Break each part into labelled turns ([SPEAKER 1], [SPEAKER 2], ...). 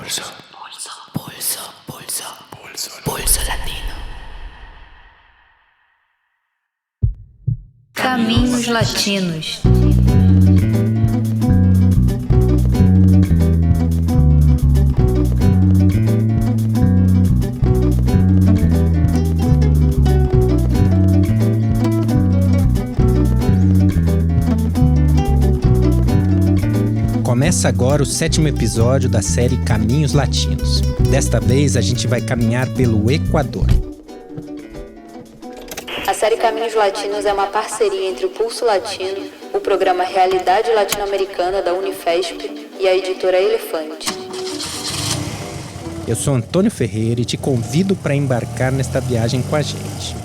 [SPEAKER 1] Pulso Latino. Caminhos Latinos.
[SPEAKER 2] Começa agora o 7º episódio da série Caminhos Latinos. Desta vez a gente vai caminhar pelo Equador.
[SPEAKER 1] A série Caminhos Latinos é uma parceria entre o Pulso Latino, o programa Realidade Latino-Americana da Unifesp e a editora Elefante.
[SPEAKER 2] Eu sou Antônio Ferreira e te convido para embarcar nesta viagem com a gente.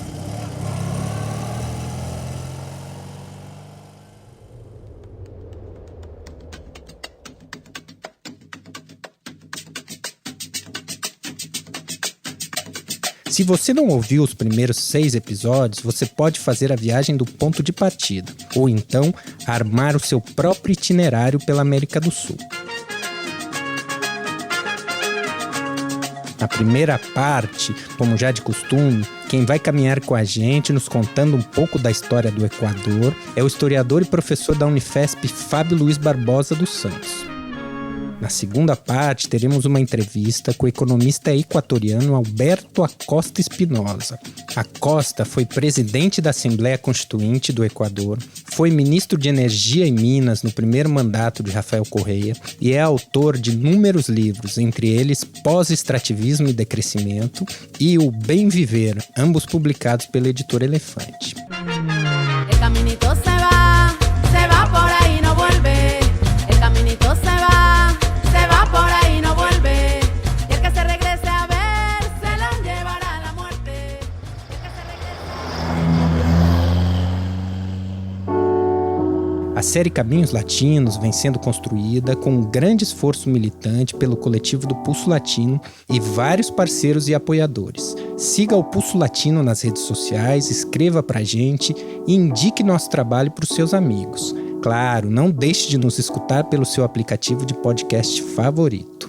[SPEAKER 2] Se você não ouviu os primeiros 6 episódios, você pode fazer a viagem do ponto de partida, ou então armar o seu próprio itinerário pela América do Sul. Na primeira parte, como já de costume, quem vai caminhar com a gente, nos contando um pouco da história do Equador, é o historiador e professor da Unifesp, Fábio Luiz Barbosa dos Santos. Na segunda parte, teremos uma entrevista com o economista equatoriano Alberto Acosta Espinosa. Acosta foi presidente da Assembleia Constituinte do Equador, foi ministro de Energia e Minas no primeiro mandato de Rafael Correa e é autor de inúmeros livros, entre eles Pós-Extrativismo e Decrescimento e O Bem Viver, ambos publicados pela editora Elefante.
[SPEAKER 3] El caminito se va por ahí, no vuelve. El caminito se va por ahí, no vuelve. Y el que se regrese a ver, se lo llevará la muerte.
[SPEAKER 2] A série Caminhos Latinos vem sendo construída com um grande esforço militante pelo coletivo do Pulso Latino e vários parceiros e apoiadores. Siga o Pulso Latino nas redes sociais, escreva pra gente e indique nosso trabalho para os seus amigos. Claro, não deixe de nos escutar pelo seu aplicativo de podcast favorito.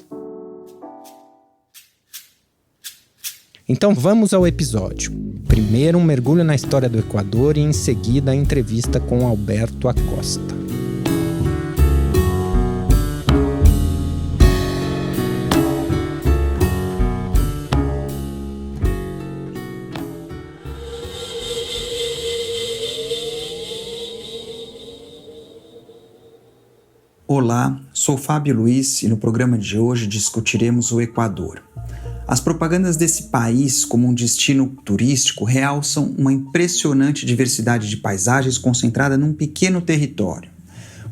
[SPEAKER 2] Então vamos ao episódio. Primeiro um mergulho na história do Equador e em seguida a entrevista com Alberto Acosta.
[SPEAKER 4] Olá, sou Fábio Luiz e no programa de hoje discutiremos o Equador. As propagandas desse país como um destino turístico realçam uma impressionante diversidade de paisagens concentrada num pequeno território.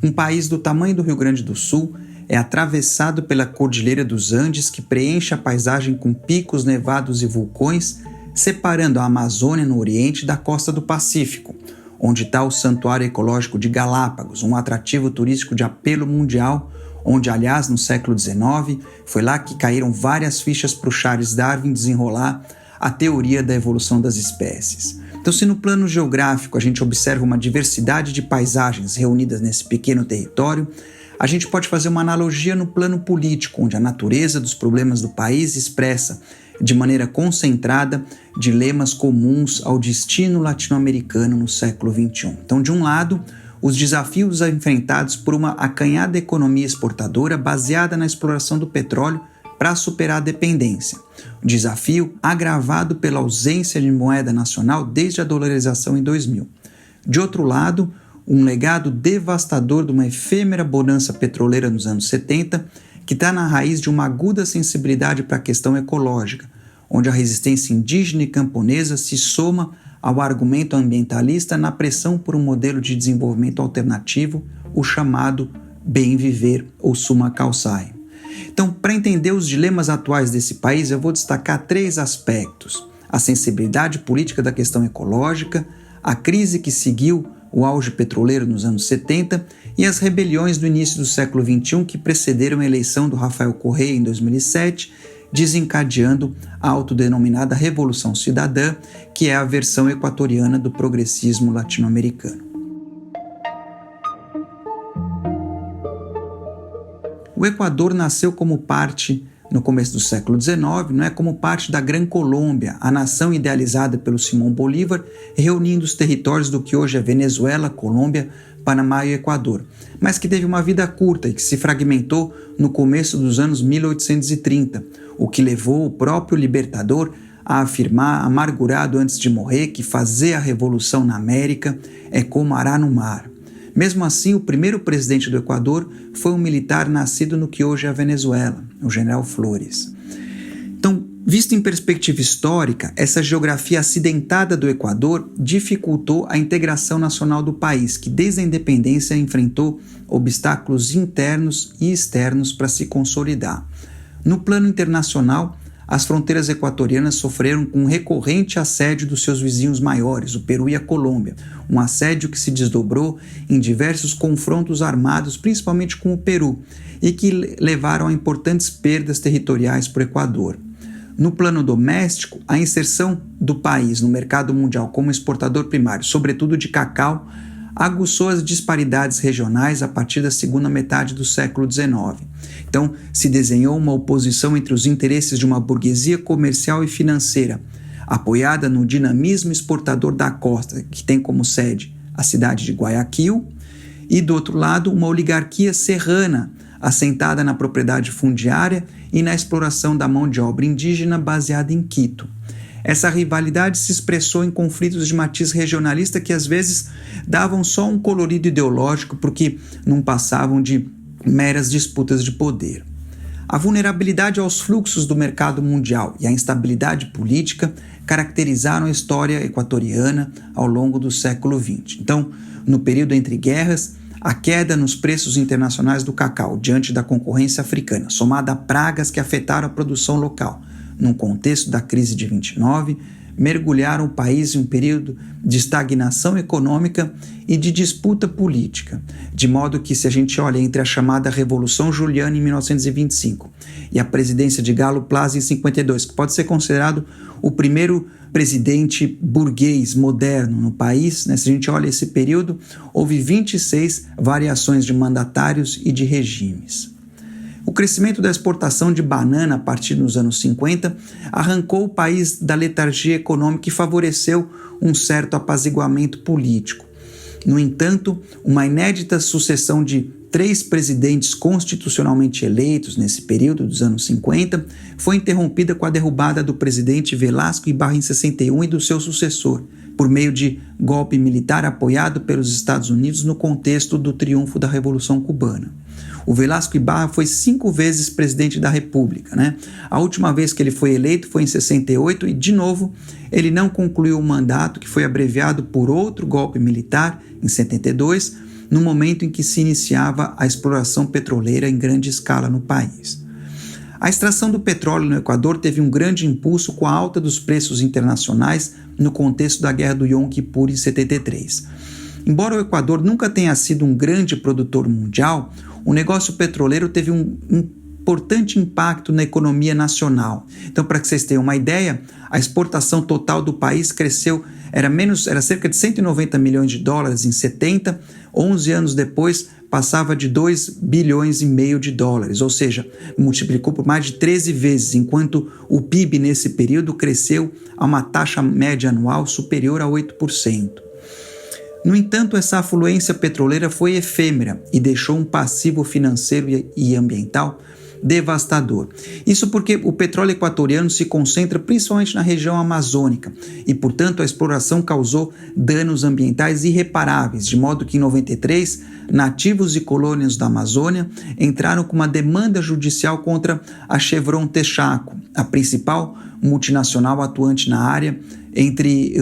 [SPEAKER 4] Um país do tamanho do Rio Grande do Sul é atravessado pela Cordilheira dos Andes, que preenche a paisagem com picos nevados e vulcões, separando a Amazônia no oriente da costa do Pacífico, onde está o Santuário Ecológico de Galápagos, um atrativo turístico de apelo mundial, onde, aliás, no século XIX, foi lá que caíram várias fichas para o Charles Darwin desenrolar a teoria da evolução das espécies. Então, se no plano geográfico a gente observa uma diversidade de paisagens reunidas nesse pequeno território, a gente pode fazer uma analogia no plano político, onde a natureza dos problemas do país expressa de maneira concentrada dilemas comuns ao destino latino-americano no século XXI. Então, de um lado, os desafios enfrentados por uma acanhada economia exportadora baseada na exploração do petróleo para superar a dependência. O desafio agravado pela ausência de moeda nacional desde a dolarização em 2000. De outro lado, um legado devastador de uma efêmera bonança petroleira nos anos 70, que está na raiz de uma aguda sensibilidade para a questão ecológica, onde a resistência indígena e camponesa se soma ao argumento ambientalista na pressão por um modelo de desenvolvimento alternativo, o chamado bem viver ou summa causae. Então, para entender os dilemas atuais desse país, eu vou destacar 3 aspectos: a sensibilidade política da questão ecológica, a crise que seguiu o auge petroleiro nos anos 70 e as rebeliões do início do século XXI que precederam a eleição do Rafael Correa em 2007, desencadeando a autodenominada Revolução Cidadã, que é a versão equatoriana do progressismo latino-americano. O Equador nasceu como parte no começo do século XIX, como parte da Gran Colômbia, a nação idealizada pelo Simão Bolívar, reunindo os territórios do que hoje é Venezuela, Colômbia, Panamá e Equador, mas que teve uma vida curta e que se fragmentou no começo dos anos 1830, o que levou o próprio libertador a afirmar, amargurado antes de morrer, que fazer a revolução na América é como arar no mar. Mesmo assim, o primeiro presidente do Equador foi um militar nascido no que hoje é a Venezuela, o general Flores. Então, visto em perspectiva histórica, essa geografia acidentada do Equador dificultou a integração nacional do país, que desde a independência enfrentou obstáculos internos e externos para se consolidar. No plano internacional, as fronteiras equatorianas sofreram com um recorrente assédio dos seus vizinhos maiores, o Peru e a Colômbia, um assédio que se desdobrou em diversos confrontos armados, principalmente com o Peru, e que levaram a importantes perdas territoriais para o Equador. No plano doméstico, a inserção do país no mercado mundial como exportador primário, sobretudo de cacau, aguçou as disparidades regionais a partir da segunda metade do século XIX. Então, se desenhou uma oposição entre os interesses de uma burguesia comercial e financeira, apoiada no dinamismo exportador da costa, que tem como sede a cidade de Guayaquil, e, do outro lado, uma oligarquia serrana, assentada na propriedade fundiária e na exploração da mão de obra indígena baseada em Quito. Essa rivalidade se expressou em conflitos de matiz regionalista que às vezes davam só um colorido ideológico porque não passavam de meras disputas de poder. A vulnerabilidade aos fluxos do mercado mundial e a instabilidade política caracterizaram a história equatoriana ao longo do século XX. Então, no período entre guerras, a queda nos preços internacionais do cacau diante da concorrência africana, somada a pragas que afetaram a produção local, num contexto da crise de 29, mergulharam o país em um período de estagnação econômica e de disputa política, de modo que, se a gente olha entre a chamada Revolução Juliana em 1925 e a presidência de Galo Plaza em 52, que pode ser considerado o primeiro presidente burguês moderno no país, se a gente olha esse período, houve 26 variações de mandatários e de regimes. O crescimento da exportação de banana a partir dos anos 50 arrancou o país da letargia econômica e favoreceu um certo apaziguamento político. No entanto, uma inédita sucessão de 3 presidentes constitucionalmente eleitos nesse período dos anos 50 foi interrompida com a derrubada do presidente Velasco Ibarra em 61 e do seu sucessor, por meio de golpe militar apoiado pelos Estados Unidos no contexto do triunfo da Revolução Cubana. O Velasco Ibarra foi 5 vezes presidente da República, A última vez que ele foi eleito foi em 68 e, de novo, ele não concluiu o mandato, que foi abreviado por outro golpe militar, em 72, no momento em que se iniciava a exploração petroleira em grande escala no país. A extração do petróleo no Equador teve um grande impulso com a alta dos preços internacionais no contexto da Guerra do Yom Kippur em 73. Embora o Equador nunca tenha sido um grande produtor mundial, o negócio petroleiro teve um importante impacto na economia nacional. Então, para que vocês tenham uma ideia, a exportação total do país cresceu, era cerca de 190 milhões de dólares em 70, 11 anos depois passava de 2,5 bilhões de dólares, ou seja, multiplicou por mais de 13 vezes, enquanto o PIB nesse período cresceu a uma taxa média anual superior a 8%. No entanto, essa afluência petroleira foi efêmera e deixou um passivo financeiro e ambiental devastador. Isso porque o petróleo equatoriano se concentra principalmente na região amazônica e, portanto, a exploração causou danos ambientais irreparáveis, de modo que em 93, nativos e colônias da Amazônia entraram com uma demanda judicial contra a Chevron Texaco, a principal multinacional atuante na área entre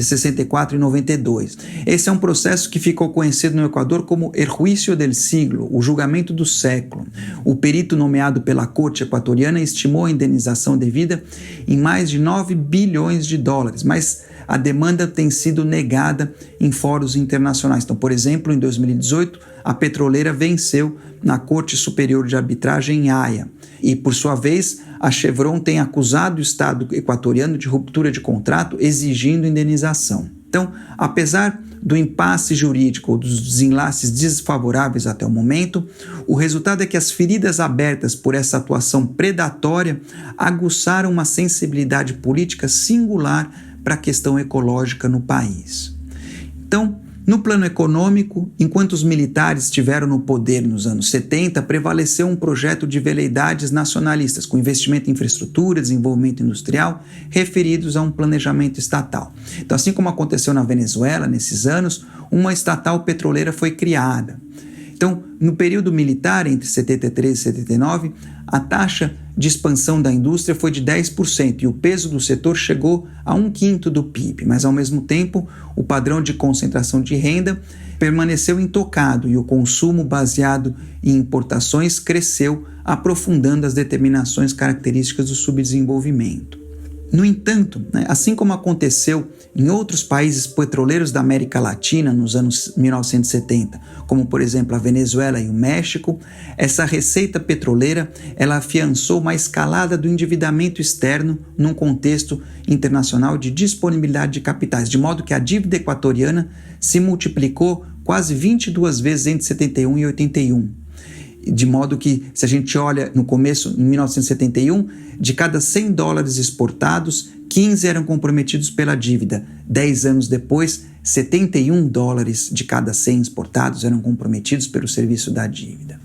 [SPEAKER 4] 64 e 92. Esse é um processo que ficou conhecido no Equador como El Juicio del Siglo, o julgamento do século. O perito nomeado pela corte equatoriana estimou a indenização devida em mais de 9 bilhões de dólares, mas a demanda tem sido negada em fóruns internacionais. Então, por exemplo, em 2018, a petroleira venceu na Corte Superior de Arbitragem em Haia. E, por sua vez, a Chevron tem acusado o Estado equatoriano de ruptura de contrato, exigindo indenização. Então, apesar do impasse jurídico ou dos desenlaces desfavoráveis até o momento, o resultado é que as feridas abertas por essa atuação predatória aguçaram uma sensibilidade política singular para a questão ecológica no país. Então, no plano econômico, enquanto os militares estiveram no poder nos anos 70, prevaleceu um projeto de veleidades nacionalistas, com investimento em infraestrutura, desenvolvimento industrial, referidos a um planejamento estatal. Então, assim como aconteceu na Venezuela nesses anos, uma estatal petroleira foi criada. Então, no período militar, entre 73 e 79, a taxa de expansão da indústria foi de 10% e o peso do setor chegou a 1/5 do PIB, mas ao mesmo tempo o padrão de concentração de renda permaneceu intocado e o consumo baseado em importações cresceu, aprofundando as determinações características do subdesenvolvimento. No entanto, assim como aconteceu em outros países petroleiros da América Latina nos anos 1970, como por exemplo a Venezuela e o México, essa receita petroleira ela afiançou uma escalada do endividamento externo num contexto internacional de disponibilidade de capitais, de modo que a dívida equatoriana se multiplicou quase 22 vezes entre 71 e 81. De modo que, se a gente olha no começo, em 1971, de cada $100 exportados, 15 eram comprometidos pela dívida. 10 anos depois, $71 de cada 100 exportados eram comprometidos pelo serviço da dívida.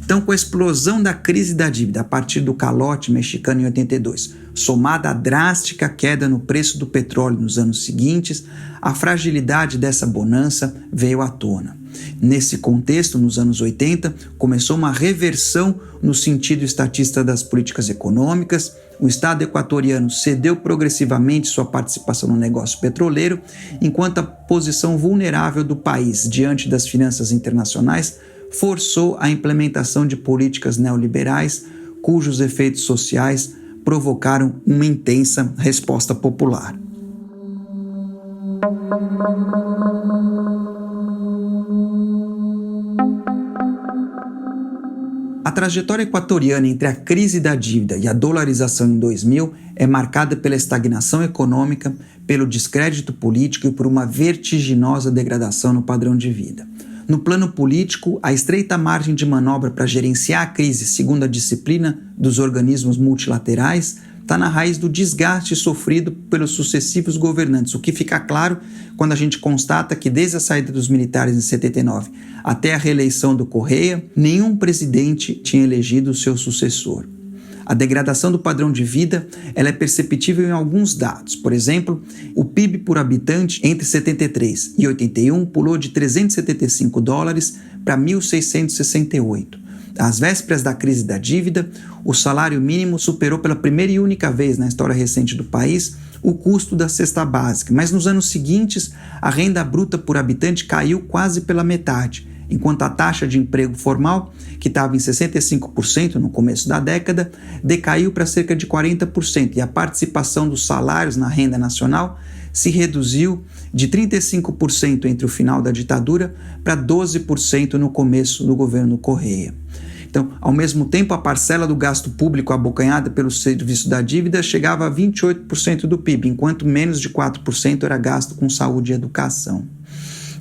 [SPEAKER 4] Então, com a explosão da crise da dívida a partir do calote mexicano em 82, somada à drástica queda no preço do petróleo nos anos seguintes, a fragilidade dessa bonança veio à tona. Nesse contexto, nos anos 80, começou uma reversão no sentido estatista das políticas econômicas. O Estado equatoriano cedeu progressivamente sua participação no negócio petroleiro, enquanto a posição vulnerável do país diante das finanças internacionais forçou a implementação de políticas neoliberais, cujos efeitos sociais provocaram uma intensa resposta popular. A trajetória equatoriana entre a crise da dívida e a dolarização em 2000 é marcada pela estagnação econômica, pelo descrédito político e por uma vertiginosa degradação no padrão de vida. No plano político, a estreita margem de manobra para gerenciar a crise segundo a disciplina dos organismos multilaterais está na raiz do desgaste sofrido pelos sucessivos governantes, o que fica claro quando a gente constata que desde a saída dos militares em 79 até a reeleição do Correa, nenhum presidente tinha elegido o seu sucessor. A degradação do padrão de vida ela é perceptível em alguns dados. Por exemplo, o PIB por habitante entre 73 e 81 pulou de $375 para 1.668. Às vésperas da crise da dívida, o salário mínimo superou pela primeira e única vez na história recente do país o custo da cesta básica, mas nos anos seguintes a renda bruta por habitante caiu quase pela metade, enquanto a taxa de emprego formal, que estava em 65% no começo da década, decaiu para cerca de 40% e a participação dos salários na renda nacional se reduziu de 35% entre o final da ditadura para 12% no começo do governo Correa. Então, ao mesmo tempo, a parcela do gasto público abocanhada pelo serviço da dívida chegava a 28% do PIB, enquanto menos de 4% era gasto com saúde e educação.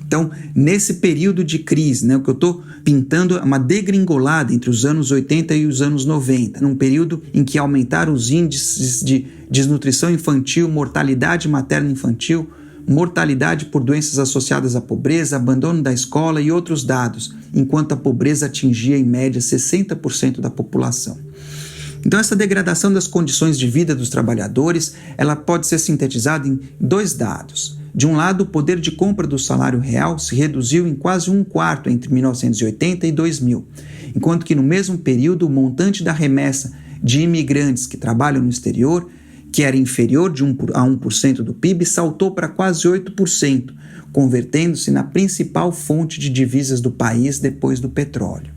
[SPEAKER 4] Então, nesse período de crise, o que eu estou pintando é uma degringolada entre os anos 80 e os anos 90, num período em que aumentaram os índices de desnutrição infantil, mortalidade materna infantil, mortalidade por doenças associadas à pobreza, abandono da escola e outros dados, enquanto a pobreza atingia em média 60% da população. Então essa degradação das condições de vida dos trabalhadores, ela pode ser sintetizada em dois dados. De um lado, o poder de compra do salário real se reduziu em quase 1/4 entre 1980 e 2000, enquanto que no mesmo período o montante da remessa de imigrantes que trabalham no exterior, que era inferior a 1% do PIB, saltou para quase 8%, convertendo-se na principal fonte de divisas do país depois do petróleo.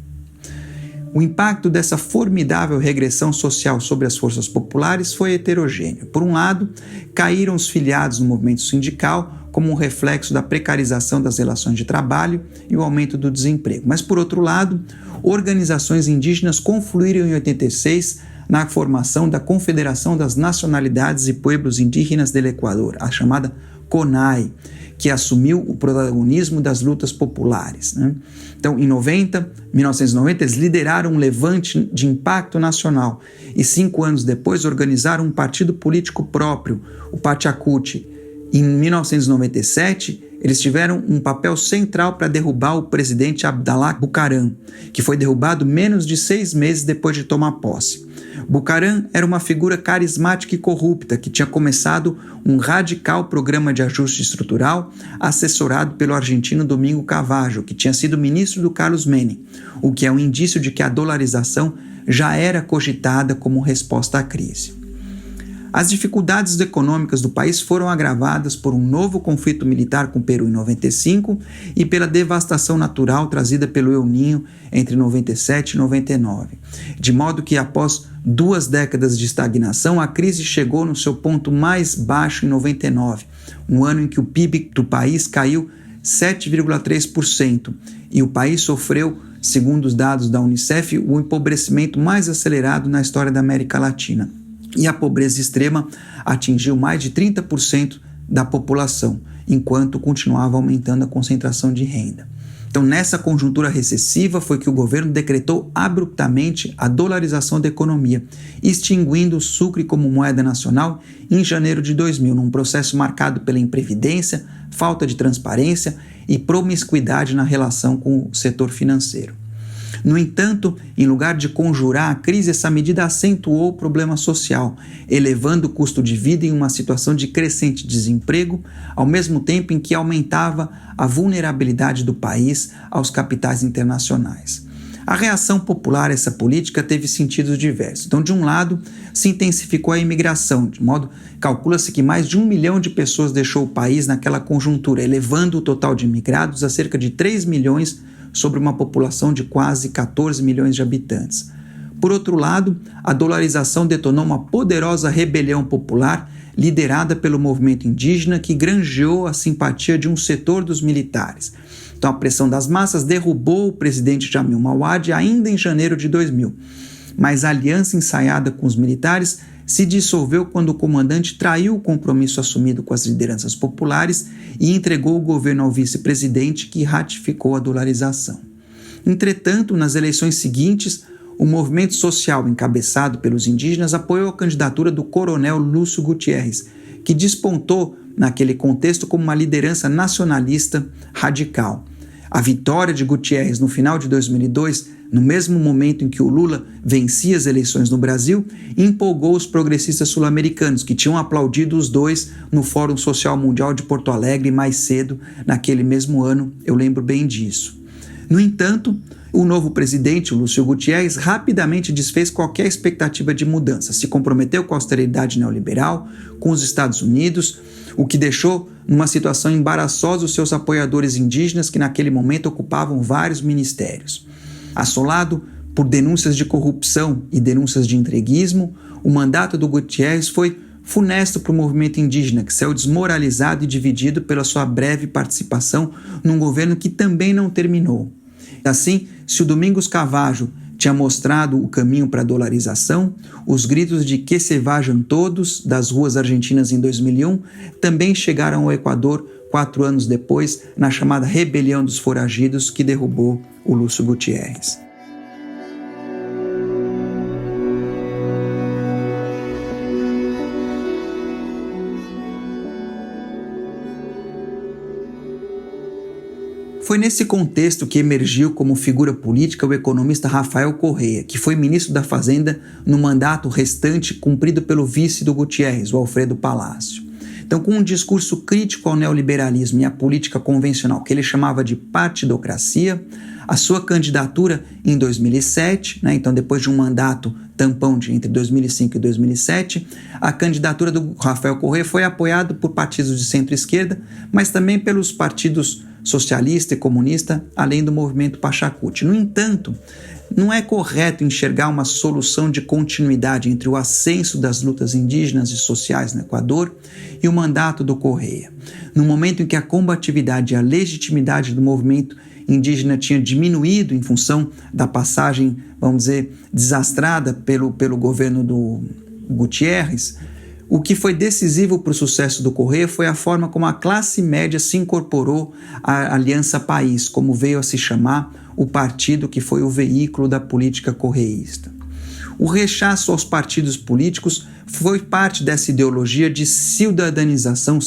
[SPEAKER 4] O impacto dessa formidável regressão social sobre as forças populares foi heterogêneo. Por um lado, caíram os filiados no movimento sindical como um reflexo da precarização das relações de trabalho e o aumento do desemprego. Mas, por outro lado, organizações indígenas confluíram em 86 na formação da Confederação das Nacionalidades e Pueblos Indígenas do Equador, a chamada CONAI, que assumiu o protagonismo das lutas populares, né? Então, em 1990, eles lideraram um levante de impacto nacional e 5 anos depois organizaram um partido político próprio, o Pachacuti. Em 1997, eles tiveram um papel central para derrubar o presidente Abdallah Bucaram, que foi derrubado menos de 6 meses depois de tomar posse. Bucaram era uma figura carismática e corrupta que tinha começado um radical programa de ajuste estrutural assessorado pelo argentino Domingo Cavallo, que tinha sido ministro do Carlos Menem, o que é um indício de que a dolarização já era cogitada como resposta à crise. As dificuldades econômicas do país foram agravadas por um novo conflito militar com o Peru em 95 e pela devastação natural trazida pelo El Niño entre 97 e 99. De modo que, após 2 décadas de estagnação, a crise chegou no seu ponto mais baixo em 99, um ano em que o PIB do país caiu 7,3% e o país sofreu, segundo os dados da Unicef, o empobrecimento mais acelerado na história da América Latina. E a pobreza extrema atingiu mais de 30% da população, enquanto continuava aumentando a concentração de renda. Então, nessa conjuntura recessiva foi que o governo decretou abruptamente a dolarização da economia, extinguindo o sucre como moeda nacional em janeiro de 2000, num processo marcado pela imprevidência, falta de transparência e promiscuidade na relação com o setor financeiro. No entanto, em lugar de conjurar a crise, essa medida acentuou o problema social, elevando o custo de vida em uma situação de crescente desemprego, ao mesmo tempo em que aumentava a vulnerabilidade do país aos capitais internacionais. A reação popular a essa política teve sentidos diversos. Então, de um lado, se intensificou a imigração, de modo calcula-se que mais de 1 milhão de pessoas deixou o país naquela conjuntura, elevando o total de imigrados a cerca de 3 milhões sobre uma população de quase 14 milhões de habitantes. Por outro lado, a dolarização detonou uma poderosa rebelião popular liderada pelo movimento indígena que granjeou a simpatia de um setor dos militares. Então, a pressão das massas derrubou o presidente Jamil Mawad ainda em janeiro de 2000, mas a aliança ensaiada com os militares se dissolveu quando o comandante traiu o compromisso assumido com as lideranças populares e entregou o governo ao vice-presidente, que ratificou a dolarização. Entretanto, nas eleições seguintes, o movimento social encabeçado pelos indígenas apoiou a candidatura do coronel Lúcio Gutiérrez, que despontou naquele contexto como uma liderança nacionalista radical. A vitória de Gutiérrez no final de 2002, no mesmo momento em que o Lula vencia as eleições no Brasil, empolgou os progressistas sul-americanos, que tinham aplaudido os dois no Fórum Social Mundial de Porto Alegre mais cedo, naquele mesmo ano, eu lembro bem disso. No entanto, o novo presidente, o Lúcio Gutiérrez, rapidamente desfez qualquer expectativa de mudança, se comprometeu com a austeridade neoliberal, com os Estados Unidos, o que deixou numa situação embaraçosa os seus apoiadores indígenas que naquele momento ocupavam vários ministérios. Assolado por denúncias de corrupção e denúncias de entreguismo, o mandato do Gutiérrez foi funesto para o movimento indígena, que saiu desmoralizado e dividido pela sua breve participação num governo que também não terminou. Assim, se o Domingos Cavallo tinha mostrado o caminho para a dolarização, os gritos de "que se vajam todos" das ruas argentinas em 2001 também chegaram ao Equador 4 anos depois, na chamada Rebelião dos Foragidos, que derrubou o Lúcio Gutiérrez. Foi nesse contexto que emergiu como figura política o economista Rafael Correa, que foi ministro da Fazenda no mandato restante cumprido pelo vice do Gutiérrez, o Alfredo Palácio. Então, com um discurso crítico ao neoliberalismo e à política convencional, que ele chamava de partidocracia, a sua candidatura em 2007, então depois de um mandato tampão entre 2005 e 2007, a candidatura do Rafael Correa foi apoiada por partidos de centro-esquerda, mas também pelos partidos socialista e comunista, além do movimento Pachacuti. No entanto, não é correto enxergar uma solução de continuidade entre o ascenso das lutas indígenas e sociais no Equador e o mandato do Correa. No momento em que a combatividade e a legitimidade do movimento indígena tinha diminuído em função da passagem, vamos dizer, desastrada pelo governo do Gutierrez. O que foi decisivo para o sucesso do Correia foi a forma como a classe média se incorporou à Aliança País, como veio a se chamar o partido que foi o veículo da política correísta. O rechaço aos partidos políticos foi parte dessa ideologia de cidadanização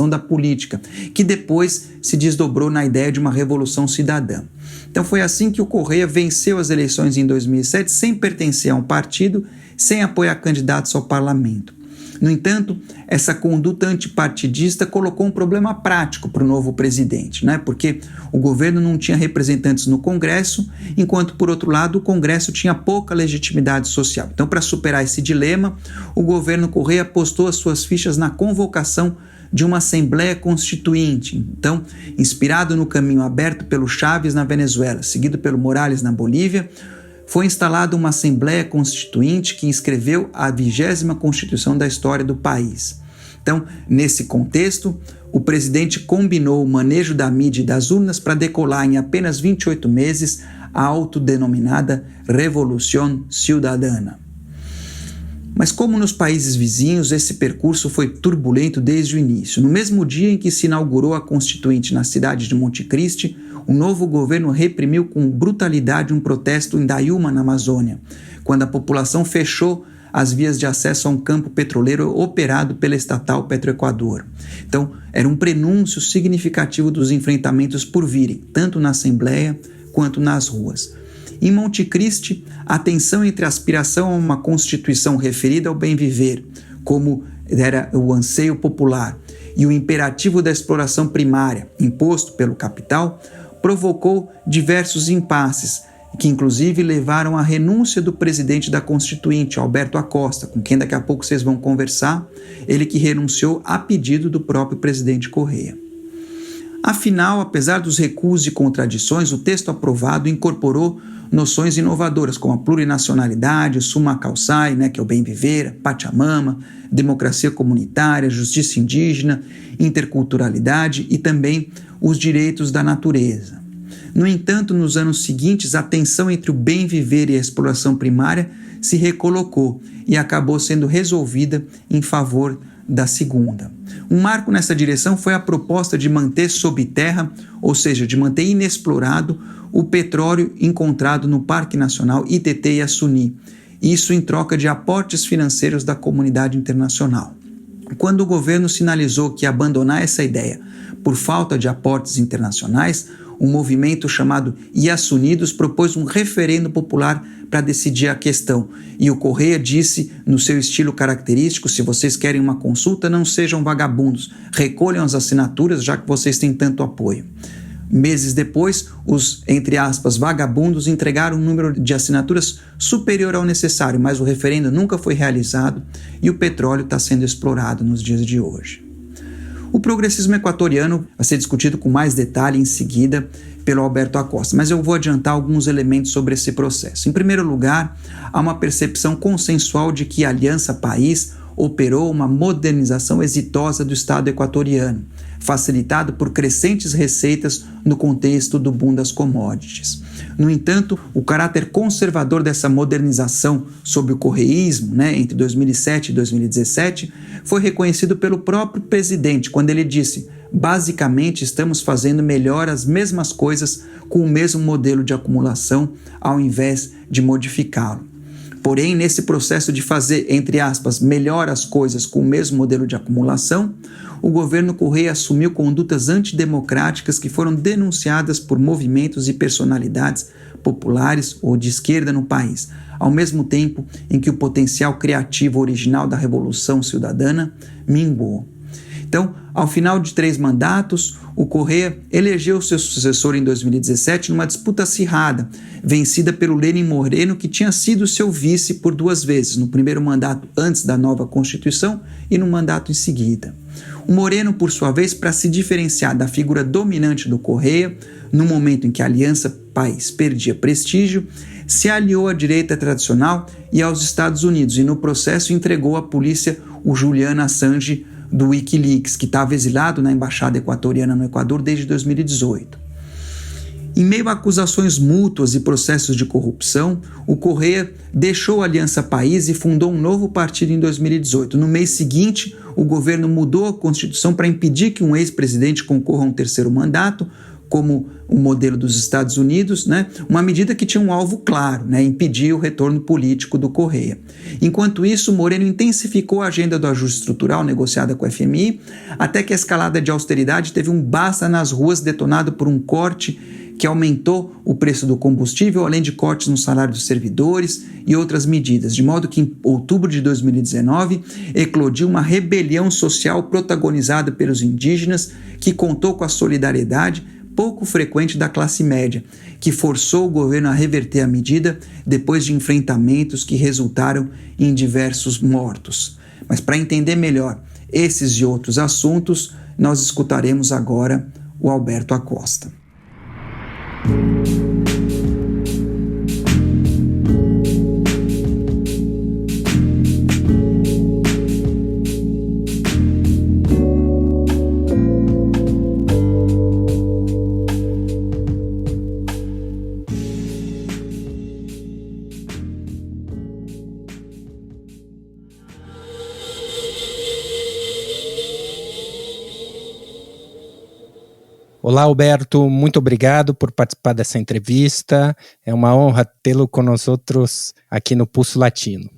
[SPEAKER 4] da política, que depois se desdobrou na ideia de uma revolução cidadã. Então foi assim que o Correia venceu as eleições em 2007 sem pertencer a um partido, sem apoiar candidatos ao parlamento. No entanto, essa conduta antipartidista colocou um problema prático para o novo presidente, né? Porque o governo não tinha representantes no Congresso, enquanto, por outro lado, o Congresso tinha pouca legitimidade social. Então, para superar esse dilema, o governo Correia apostou as suas fichas na convocação de uma Assembleia Constituinte. Então, inspirado no caminho aberto pelo Chávez na Venezuela, seguido pelo Morales na Bolívia, foi instalada uma Assembleia Constituinte que escreveu a 20ª Constituição da história do país. Então, nesse contexto, o presidente combinou o manejo da mídia e das urnas para decolar em apenas 28 meses a autodenominada Revolução Ciudadana. Mas como nos países vizinhos, esse percurso foi turbulento desde o início. No mesmo dia em que se inaugurou a Constituinte na cidade de Monte Cristi, o novo governo reprimiu com brutalidade um protesto em Dayuma, na Amazônia, quando a população fechou as vias de acesso a um campo petroleiro operado pela estatal Petroequador. Então, era um prenúncio significativo dos enfrentamentos por virem, tanto na Assembleia quanto nas ruas. Em Monte Cristi, a tensão entre a aspiração a uma Constituição referida ao bem viver, como era o anseio popular, e o imperativo da exploração primária, imposto pelo capital, provocou diversos impasses, que inclusive levaram à renúncia do presidente da Constituinte, Alberto Acosta, com quem daqui a pouco vocês vão conversar, ele que renunciou a pedido do próprio presidente Correia. Afinal, apesar dos recuos e contradições, o texto aprovado incorporou noções inovadoras como a plurinacionalidade, o summa causae, que é o bem viver, a Pachamama, democracia comunitária, justiça indígena, interculturalidade e também os direitos da natureza. No entanto, nos anos seguintes, a tensão entre o bem viver e a exploração primária se recolocou e acabou sendo resolvida em favor da segunda. Um marco nessa direção foi a proposta de manter sob terra, ou seja, de manter inexplorado, o petróleo encontrado no Parque Nacional Itetê-Iaçuni, isso em troca de aportes financeiros da comunidade internacional. Quando o governo sinalizou que ia abandonar essa ideia por falta de aportes internacionais, um movimento chamado Iaçunidos propôs um referendo popular para decidir a questão. E o Correia disse, no seu estilo característico, se vocês querem uma consulta, não sejam vagabundos, recolham as assinaturas, já que vocês têm tanto apoio. Meses depois, os, entre aspas, vagabundos entregaram um número de assinaturas superior ao necessário, mas o referendo nunca foi realizado e o petróleo está sendo explorado nos dias de hoje. O progressismo equatoriano vai ser discutido com mais detalhe em seguida pelo Alberto Acosta, mas eu vou adiantar alguns elementos sobre esse processo. Em primeiro lugar, há uma percepção consensual de que a Aliança País operou uma modernização exitosa do Estado equatoriano, facilitado por crescentes receitas no contexto do boom das commodities. No entanto, o caráter conservador dessa modernização sob o correísmo, entre 2007 e 2017, foi reconhecido pelo próprio presidente, quando ele disse: basicamente estamos fazendo melhor as mesmas coisas com o mesmo modelo de acumulação, ao invés de modificá-lo. Porém, nesse processo de fazer, entre aspas, melhor as coisas com o mesmo modelo de acumulação, o governo Correia assumiu condutas antidemocráticas que foram denunciadas por movimentos e personalidades populares ou de esquerda no país, ao mesmo tempo em que o potencial criativo original da Revolução Ciudadana minguou. Então, ao final de 3 mandatos, o Correia elegeu seu sucessor em 2017 numa disputa acirrada, vencida pelo Lenin Moreno, que tinha sido seu vice por 2 vezes, no primeiro mandato antes da nova Constituição e no mandato em seguida. O Moreno, por sua vez, para se diferenciar da figura dominante do Correia, no momento em que a Aliança País perdia prestígio, se aliou à direita tradicional e aos Estados Unidos e, no processo, entregou à polícia o Julian Assange do Wikileaks, que estava exilado na Embaixada Equatoriana no Equador desde 2018. Em meio a acusações mútuas e processos de corrupção, o Correia deixou a Aliança País e fundou um novo partido em 2018. No mês seguinte, o governo mudou a Constituição para impedir que um ex-presidente concorra a um terceiro mandato, como o modelo dos Estados Unidos, uma medida que tinha um alvo claro, impedir o retorno político do Correia. Enquanto isso, Moreno intensificou a agenda do ajuste estrutural negociada com o FMI, até que a escalada de austeridade teve um basta nas ruas detonado por um corte que aumentou o preço do combustível, além de cortes no salário dos servidores e outras medidas, de modo que em outubro de 2019 eclodiu uma rebelião social protagonizada pelos indígenas que contou com a solidariedade pouco frequente da classe média, que forçou o governo a reverter a medida depois de enfrentamentos que resultaram em diversos mortos. Mas para entender melhor esses e outros assuntos, nós escutaremos agora o Alberto Acosta.
[SPEAKER 2] Olá, Alberto, muito obrigado por participar dessa entrevista. É uma honra tê-lo conosco aqui no Pulso Latino.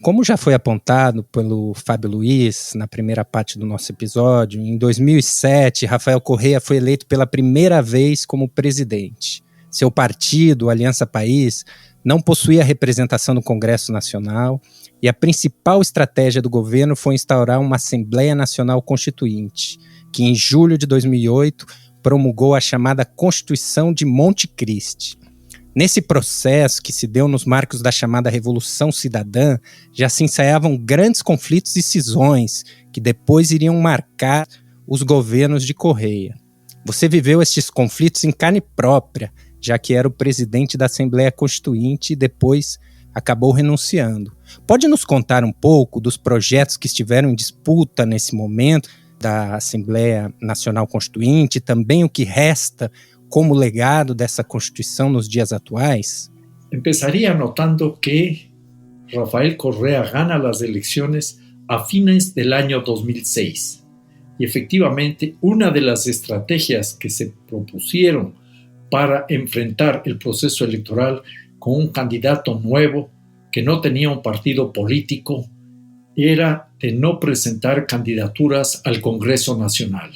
[SPEAKER 2] Como já foi apontado pelo Fábio Luiz na primeira parte do nosso episódio, em 2007, Rafael Correa foi eleito pela primeira vez como presidente. Seu partido, Aliança País, não possuía representação no Congresso Nacional e a principal estratégia do governo foi instaurar uma Assembleia Nacional Constituinte, que em julho de 2008 promulgou a chamada Constituição de Monte Cristi. Nesse processo, que se deu nos marcos da chamada Revolução Cidadã, já se ensaiavam grandes conflitos e cisões que depois iriam marcar os governos de Correia. Você viveu estes conflitos em carne própria, já que era o presidente da Assembleia Constituinte e depois acabou renunciando. Pode nos contar um pouco dos projetos que estiveram em disputa nesse momento da Assembleia Nacional Constituinte e também o que resta como legado dessa Constituição nos dias atuais?
[SPEAKER 5] Empezaría notando que Rafael Correa gana las elecciones a fines del año 2006 y efectivamente una de las estrategias que se propusieron para enfrentar el proceso electoral con un candidato nuevo que no tenía un partido político era de no presentar candidaturas al Congreso Nacional.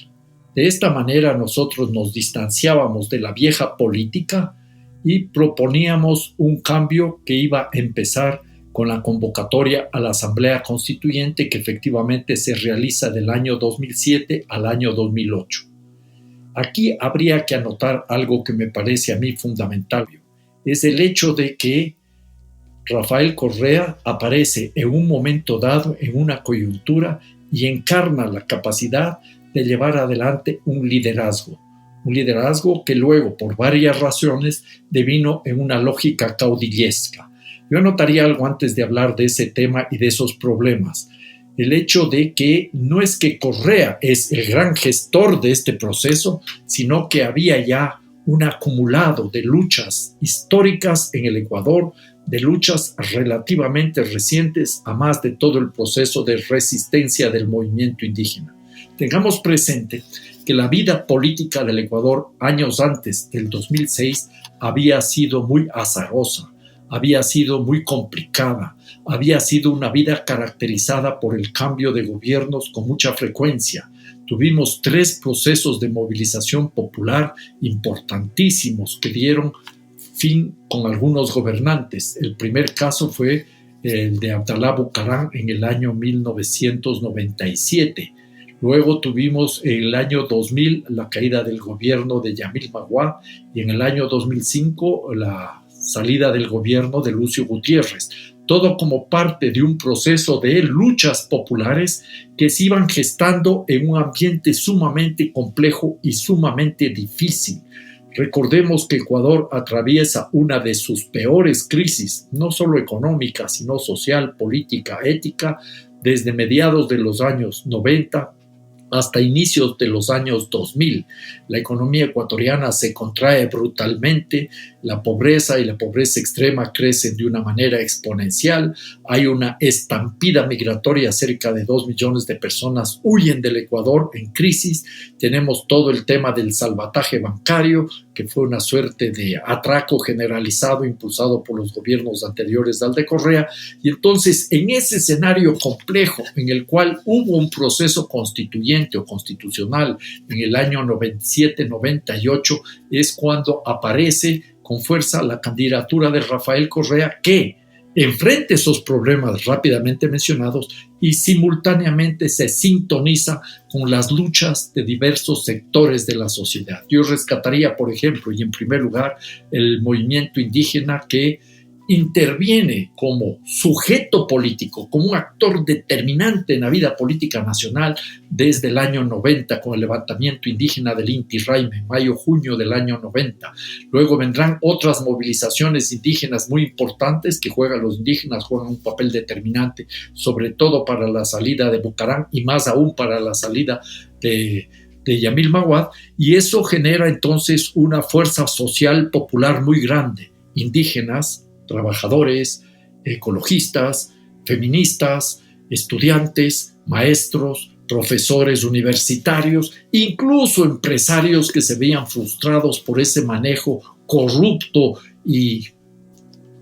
[SPEAKER 5] De esta manera nosotros nos distanciábamos de la vieja política y proponíamos un cambio que iba a empezar con la convocatoria a la Asamblea Constituyente que efectivamente se realiza del año 2007 al año 2008. Aquí habría que anotar algo que me parece a mí fundamental. Es el hecho de que Rafael Correa aparece en un momento dado, en una coyuntura, y encarna la capacidad de llevar adelante un liderazgo que luego, por varias razones, devino en una lógica caudillesca. Yo anotaría algo antes de hablar de ese tema y de esos problemas. El hecho de que no es que Correa es el gran gestor de este proceso, sino que había ya un acumulado de luchas históricas en el Ecuador, de luchas relativamente recientes, a más de todo el proceso de resistencia del movimiento indígena. Tengamos presente que la vida política del Ecuador años antes del 2006 había sido muy azarosa, había sido muy complicada, había sido una vida caracterizada por el cambio de gobiernos con mucha frecuencia. Tuvimos 3 procesos de movilización popular importantísimos que dieron fin con algunos gobernantes. El primer caso fue el de Abdalá Bucaram en el año 1997. Luego tuvimos en el año 2000 la caída del gobierno de Yamil Maguá y en el año 2005 la salida del gobierno de Lucio Gutiérrez. Todo como parte de un proceso de luchas populares que se iban gestando en un ambiente sumamente complejo y sumamente difícil. Recordemos que Ecuador atraviesa una de sus peores crisis, no solo económica, sino social, política, ética, desde mediados de los años 90 hasta inicios de los años 2000. La economía ecuatoriana se contrae brutalmente, la pobreza y la pobreza extrema crecen de una manera exponencial, hay una estampida migratoria, cerca de 2 millones de personas huyen del Ecuador en crisis, tenemos todo el tema del salvataje bancario, que fue una suerte de atraco generalizado impulsado por los gobiernos anteriores al de Correa, y entonces en ese escenario complejo en el cual hubo un proceso constituyente o constitucional en el año 97-98 es cuando aparece con fuerza la candidatura de Rafael Correa, que enfrenta esos problemas rápidamente mencionados y simultáneamente se sintoniza con las luchas de diversos sectores de la sociedad. Yo rescataría, por ejemplo, y en primer lugar, el movimiento indígena que interviene como sujeto político, como un actor determinante en la vida política nacional desde el año 90 con el levantamiento indígena del Inti Raymi, mayo-junio del año 90. Luego vendrán otras movilizaciones indígenas muy importantes que los indígenas juegan un papel determinante, sobre todo para la salida de Bucarán y más aún para la salida de Yamil Maguad, y eso genera entonces una fuerza social popular muy grande, indígenas, trabajadores, ecologistas, feministas, estudiantes, maestros, profesores universitarios, incluso empresarios que se veían frustrados por ese manejo corrupto y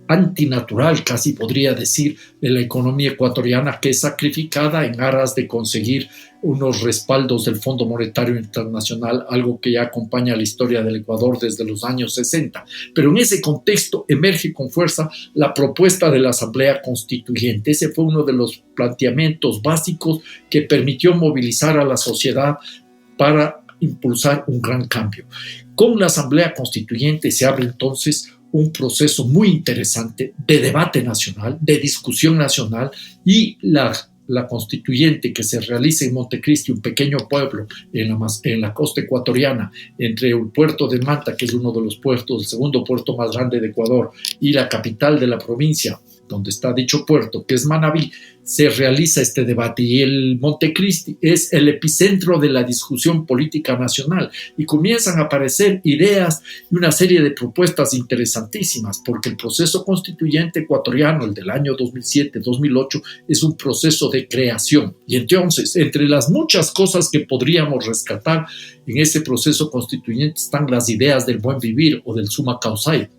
[SPEAKER 5] antinatural, casi podría decir, de la economía ecuatoriana, que es sacrificada en aras de conseguir unos respaldos del Fondo Monetario Internacional, algo que ya acompaña la historia del Ecuador desde los años 60. Pero en ese contexto emerge con fuerza la propuesta de la Asamblea Constituyente. Ese fue uno de los planteamientos básicos que permitió movilizar a la sociedad para impulsar un gran cambio. Con la Asamblea Constituyente se abre entonces un proceso muy interesante de debate nacional, de discusión nacional, y la constituyente que se realiza en Montecristi, un pequeño pueblo en la costa ecuatoriana, entre el puerto de Manta, que es uno de los puertos, el segundo puerto más grande de Ecuador, y la capital de la provincia, donde está dicho puerto, que es Manabí, se realiza este debate, y el Montecristi es el epicentro de la discusión política nacional, y comienzan a aparecer ideas y una serie de propuestas interesantísimas, porque el proceso constituyente ecuatoriano, el del año 2007-2008, es un proceso de creación, y entonces entre las muchas cosas que podríamos rescatar en ese proceso constituyente están las ideas del buen vivir o del summa causae,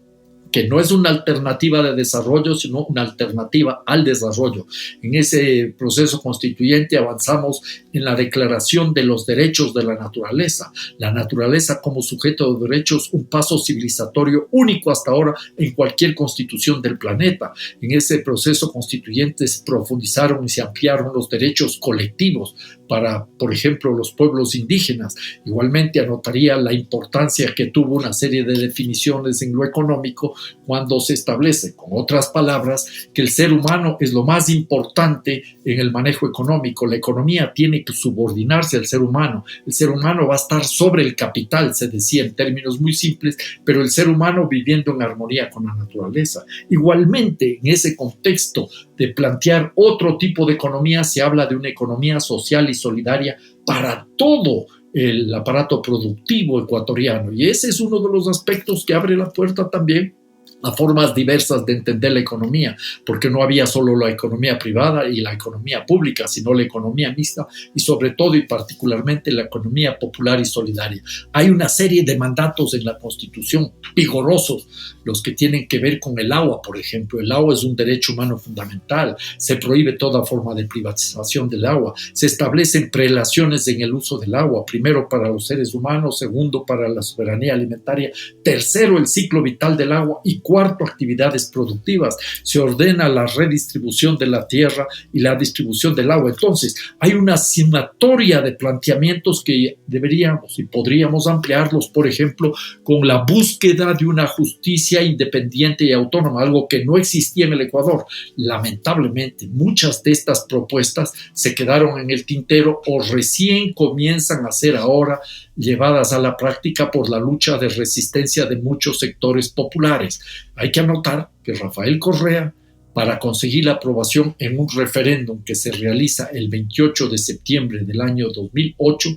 [SPEAKER 5] que no es una alternativa de desarrollo, sino una alternativa al desarrollo. En ese proceso constituyente avanzamos en la declaración de los derechos de la naturaleza como sujeto de derechos, un paso civilizatorio único hasta ahora en cualquier constitución del planeta. En ese proceso constituyente se profundizaron y se ampliaron los derechos colectivos para, por ejemplo, los pueblos indígenas. Igualmente anotaría la importancia que tuvo una serie de definiciones en lo económico cuando se establece, con otras palabras, que el ser humano es lo más importante en el manejo económico. La economía tiene que subordinarse al ser humano. El ser humano va a estar sobre el capital, se decía en términos muy simples, pero el ser humano viviendo en armonía con la naturaleza. Igualmente, en ese contexto de plantear otro tipo de economía, se habla de una economía social y solidaria para todo el aparato productivo ecuatoriano, y ese es uno de los aspectos que abre la puerta también a formas diversas de entender la economía, porque no había solo la economía privada y la economía pública, sino la economía mixta y sobre todo y particularmente la economía popular y solidaria. Hay una serie de mandatos en la Constitución vigorosos, los que tienen que ver con el agua, por ejemplo. El agua es un derecho humano fundamental, se prohíbe toda forma de privatización del agua, se establecen prelaciones en el uso del agua, primero para los seres humanos, segundo para la soberanía alimentaria, tercero el ciclo vital del agua y cuarto, actividades productivas. Se ordena la redistribución de la tierra y la distribución del agua. Entonces, hay una sumatoria de planteamientos que deberíamos y podríamos ampliarlos, por ejemplo, con la búsqueda de una justicia independiente y autónoma, algo que no existía en el Ecuador. Lamentablemente, muchas de estas propuestas se quedaron en el tintero o recién comienzan a ser ahora llevadas a la práctica por la lucha de resistencia de muchos sectores populares. Hay que anotar que Rafael Correa para conseguir la aprobación en un referéndum que se realiza el 28 de septiembre del año 2008,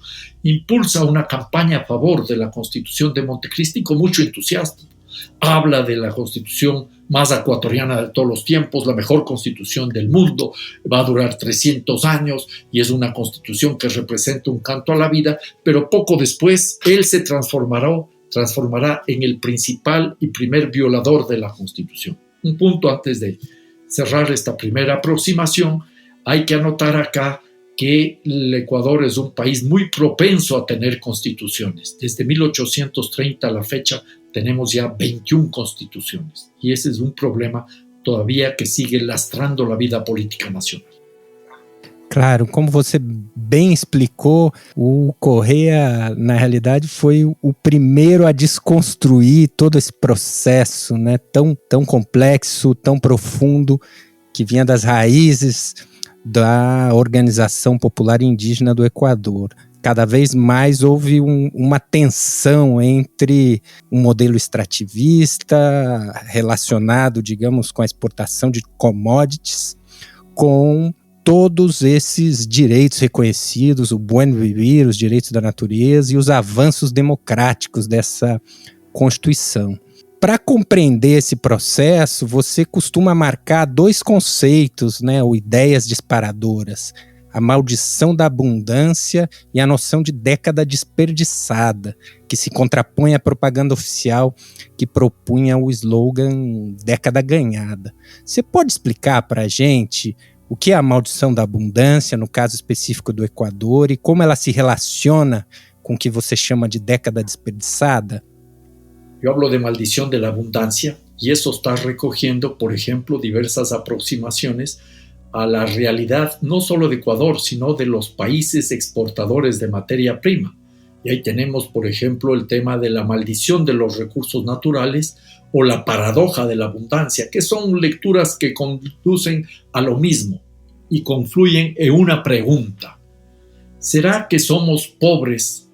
[SPEAKER 5] impulsa una campaña a favor de la Constitución de Montecristi con mucho entusiasmo. Habla de la Constitución más ecuatoriana de todos los tiempos, la mejor Constitución del mundo, va a durar 300 años y es una Constitución que representa un canto a la vida, pero poco después él se transformará en el principal y primer violador de la Constitución. Un punto antes de cerrar esta primera aproximación, hay que anotar acá que el Ecuador es un país muy propenso a tener constituciones. Desde 1830 a la fecha tenemos ya 21 constituciones y ese es un problema todavía que sigue lastrando la vida política nacional.
[SPEAKER 2] Claro, como você bem explicou, o Correa, na realidade, foi o primeiro a desconstruir todo esse processo, né, tão complexo, tão profundo, que vinha das raízes da Organização Popular Indígena do Equador. Cada vez mais houve uma tensão entre um modelo extrativista relacionado, digamos, com a exportação de commodities, com todos esses direitos reconhecidos, o buen vivir, os direitos da natureza e os avanços democráticos dessa Constituição. Para compreender esse processo, você costuma marcar dois conceitos, né, ou ideias disparadoras: a maldição da abundância e a noção de década desperdiçada, que se contrapõe à propaganda oficial que propunha o slogan década ganhada. Você pode explicar para a gente o que é a maldição da abundância, no caso específico do Equador, e como ela se relaciona com o que você chama de década desperdiçada?
[SPEAKER 5] Yo hablo de maldición de la abundancia y eso está recogiendo, por ejemplo, diversas aproximaciones a la realidad no solo de Ecuador, sino de los países exportadores de materia prima. Y ahí tenemos, por ejemplo, el tema de la maldición de los recursos naturales o la paradoja de la abundancia, que son lecturas que conducen a lo mismo y confluyen en una pregunta. ¿Será que somos pobres,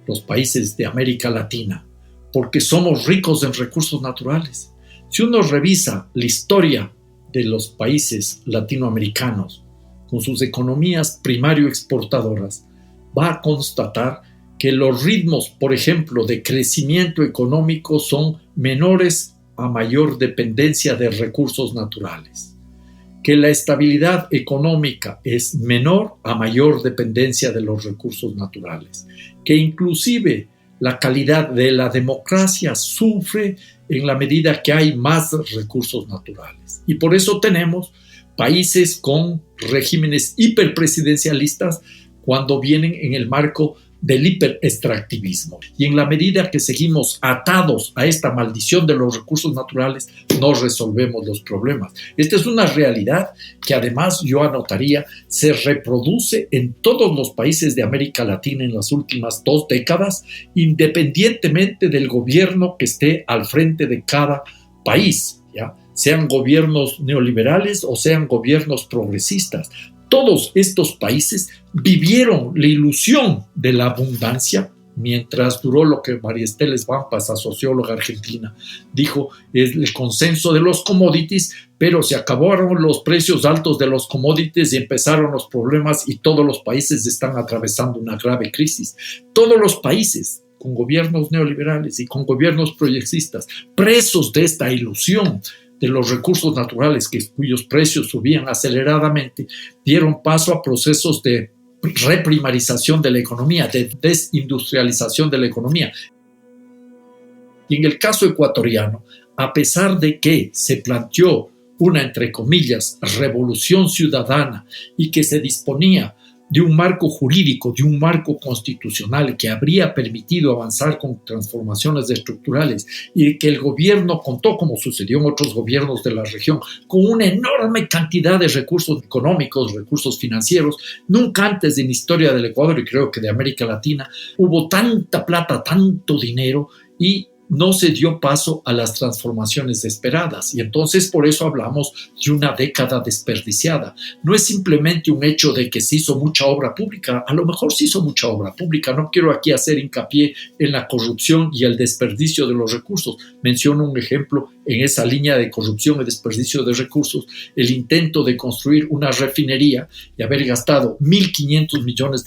[SPEAKER 5] los países de América Latina, porque somos ricos en recursos naturales? Si uno revisa la historia de los países latinoamericanos con sus economías primario exportadoras, va a constatar que los ritmos, por ejemplo, de crecimiento económico son menores a mayor dependencia de recursos naturales, que la estabilidad económica es menor a mayor dependencia de los recursos naturales, que inclusive la calidad de la democracia sufre en la medida que hay más recursos naturales. Y por eso tenemos países con regímenes hiperpresidencialistas cuando vienen en el marco del hiperextractivismo. Y en la medida que seguimos atados a esta maldición de los recursos naturales, no resolvemos los problemas. Esta es una realidad que además yo anotaría se reproduce en todos los países de América Latina en las últimas 2 décadas, independientemente del gobierno que esté al frente de cada país, ¿ya? Sean gobiernos neoliberales o sean gobiernos progresistas. Todos estos países vivieron la ilusión de la abundancia mientras duró lo que María Esteles Vampa, esa socióloga argentina, dijo, es el consenso de los commodities, pero se acabaron los precios altos de los commodities y empezaron los problemas y todos los países están atravesando una grave crisis. Todos los países con gobiernos neoliberales y con gobiernos progresistas, presos de esta ilusión de los recursos naturales cuyos precios subían aceleradamente, dieron paso a procesos de reprimarización de la economía, de desindustrialización de la economía. Y en el caso ecuatoriano, a pesar de que se planteó una, entre comillas, revolución ciudadana y que se disponía de un marco jurídico, de un marco constitucional que habría permitido avanzar con transformaciones estructurales y que el gobierno contó, como sucedió en otros gobiernos de la región, con una enorme cantidad de recursos económicos, recursos financieros. Nunca antes en la historia del Ecuador y creo que de América Latina hubo tanta plata, tanto dinero y no se dio paso a las transformaciones esperadas y entonces por eso hablamos de una década desperdiciada. No es simplemente un hecho de que se hizo mucha obra pública, a lo mejor se hizo mucha obra pública, no quiero aquí hacer hincapié en la corrupción y el desperdicio de los recursos. Menciono un ejemplo en esa línea de corrupción y desperdicio de recursos, el intento de construir una refinería y haber gastado $1.500 millones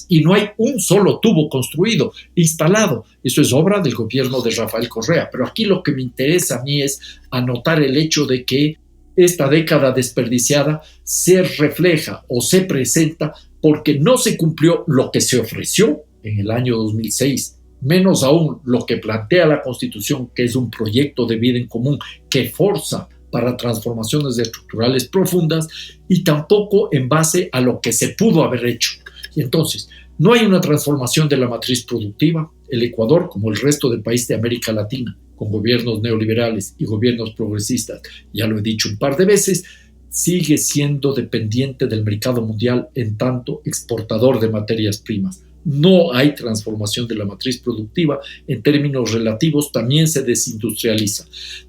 [SPEAKER 5] y no hay un solo tubo construido, instalado. Eso es obra del gobierno de Rafael Correa. Pero aquí lo que me interesa a mí es anotar el hecho de que esta década desperdiciada se refleja o se presenta porque no se cumplió lo que se ofreció en el año 2006, menos aún lo que plantea la Constitución, que es un proyecto de vida en común que forza para transformaciones estructurales profundas, y tampoco en base a lo que se pudo haber hecho. Y entonces, no hay una transformación de la matriz productiva. El Ecuador, como el resto del país de América Latina, con gobiernos neoliberales y gobiernos progresistas, ya lo he dicho un par de veces, sigue siendo dependiente del mercado mundial en tanto exportador de materias primas. No hay transformación de la matriz productiva, en términos relativos también se desindustrializa.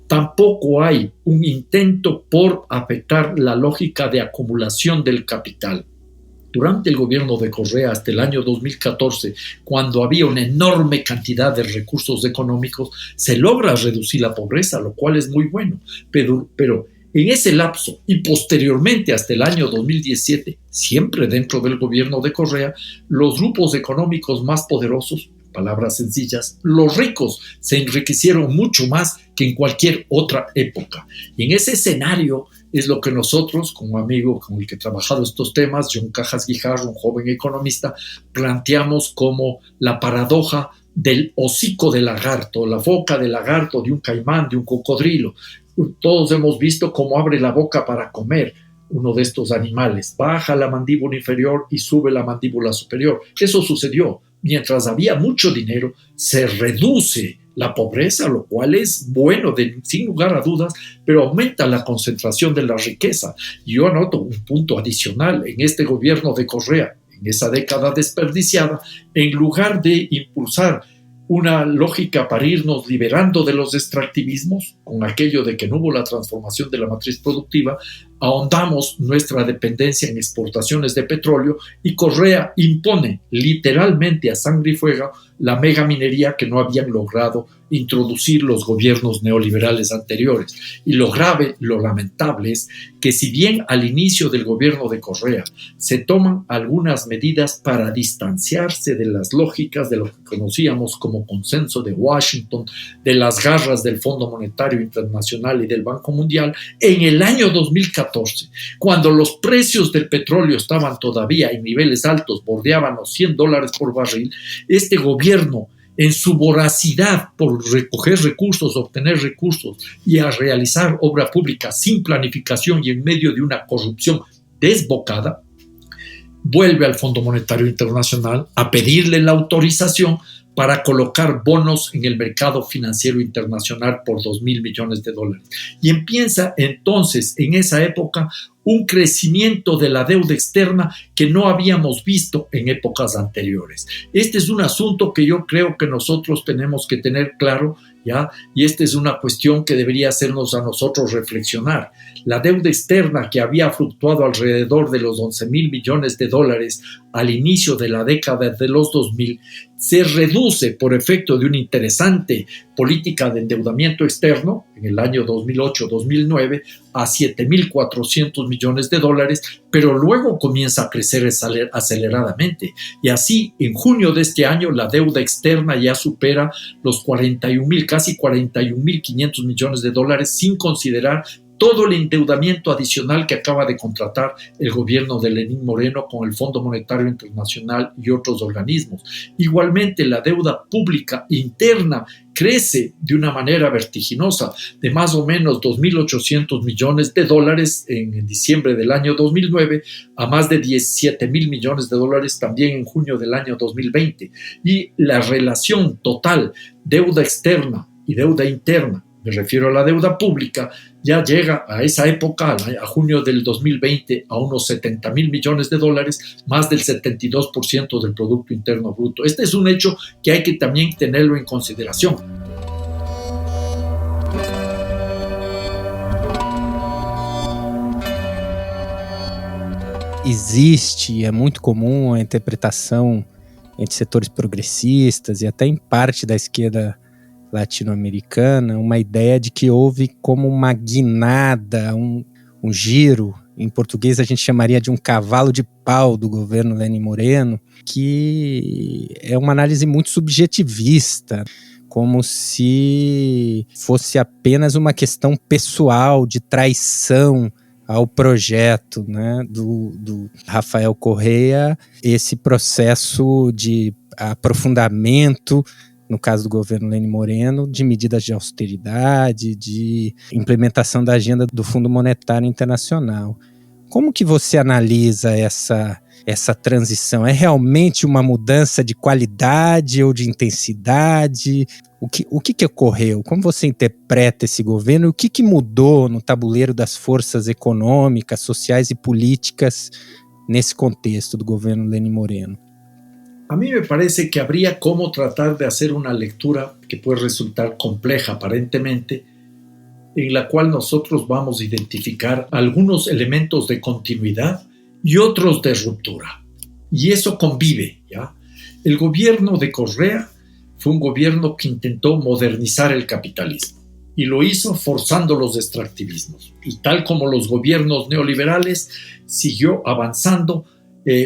[SPEAKER 5] Tampoco hay un intento por afectar la lógica de acumulación del capital. Durante el gobierno de Correa hasta el año 2014, cuando había una enorme cantidad de recursos económicos, se logra reducir la pobreza, lo cual es muy bueno, pero en ese lapso y posteriormente hasta el año 2017, siempre dentro del gobierno de Correa, los grupos económicos más poderosos, palabras sencillas, los ricos se enriquecieron mucho más que en cualquier otra época. Y en ese escenario es lo que nosotros, como amigo con el que he trabajado estos temas, John Cajas Guijarro, un joven economista, planteamos como la paradoja del hocico de lagarto, la boca de lagarto, de un caimán, de un cocodrilo. Todos hemos visto cómo abre la boca para comer uno de estos animales. Baja la mandíbula inferior y sube la mandíbula superior. Eso sucedió. Mientras había mucho dinero, se reduce la pobreza, lo cual es bueno, sin lugar a dudas, pero aumenta la concentración de la riqueza. Y yo anoto un punto adicional en este gobierno de Correa, en esa década desperdiciada, en lugar de impulsar una lógica para irnos liberando de los extractivismos, con aquello de que no hubo la transformación de la matriz productiva, ahondamos nuestra dependencia en exportaciones de petróleo y Correa impone literalmente a sangre y fuego la megaminería que no habían logrado introducir los gobiernos neoliberales anteriores. Y lo grave, lo lamentable es que si bien al inicio del gobierno de Correa se toman algunas medidas para distanciarse de las lógicas de lo que conocíamos como consenso de Washington, de las garras del Fondo Monetario Internacional y del Banco Mundial, en el año 2014, cuando los precios del petróleo estaban todavía en niveles altos, bordeaban los $100 por barril, este gobierno, en su voracidad por recoger recursos, obtener recursos y a realizar obra pública sin planificación y en medio de una corrupción desbocada, vuelve al Fondo Monetario Internacional a pedirle la autorización para colocar bonos en el mercado financiero internacional por $2,000 millones. Y empieza entonces en esa época un crecimiento de la deuda externa que no habíamos visto en épocas anteriores. Este es un asunto que yo creo que nosotros tenemos que tener claro, ¿ya? Y esta es una cuestión que debería hacernos a nosotros reflexionar. La deuda externa que había fluctuado alrededor de los $11,000 millones al inicio de la década de los 2000 se reduce por efecto de una interesante política de endeudamiento externo en el año 2008-2009 a $7,400 millones, pero luego comienza a crecer aceleradamente. Y así, en junio de este año, la deuda externa ya supera los casi 41,500 millones de dólares, sin considerar todo el endeudamiento adicional que acaba de contratar el gobierno de Lenín Moreno con el Fondo Monetario Internacional y otros organismos. Igualmente, la deuda pública interna crece de una manera vertiginosa, de más o menos $2,800 millones en diciembre del año 2009 a más de $17,000 millones también en junio del año 2020. Y la relación total deuda externa y deuda interna, me refiero a la deuda pública, ya llega a esa época, a junio del 2020, a unos $70,000 millones, más del 72% del Producto Interno Bruto. Este es un hecho que hay que también tenerlo en consideración.
[SPEAKER 2] existe, é muito comum a interpretação entre setores progressistas e até em parte da esquerda latino-americana, uma ideia de que houve como uma guinada, um giro, em português a gente chamaria de um cavalo de pau do governo Lenin Moreno, que é uma análise muito subjetivista, como se fosse apenas uma questão pessoal de traição ao projeto, né, do Rafael Correa, esse processo de aprofundamento, no caso do governo Lenin Moreno, de medidas de austeridade, de implementação da agenda do Fundo Monetário Internacional. Como que você analisa essa transição? É realmente uma mudança de qualidade ou de intensidade? O que ocorreu? Como você interpreta esse governo? O que mudou no tabuleiro das forças econômicas, sociais e políticas nesse contexto do governo Lenin Moreno?
[SPEAKER 5] A mí me parece que habría como tratar de hacer una lectura que puede resultar compleja aparentemente, en la cual nosotros vamos a identificar algunos elementos de continuidad y otros de ruptura. Y eso convive, ¿ya? El gobierno de Correa fue un gobierno que intentó modernizar el capitalismo y lo hizo forzando los extractivismos. Y tal como los gobiernos neoliberales, siguió avanzando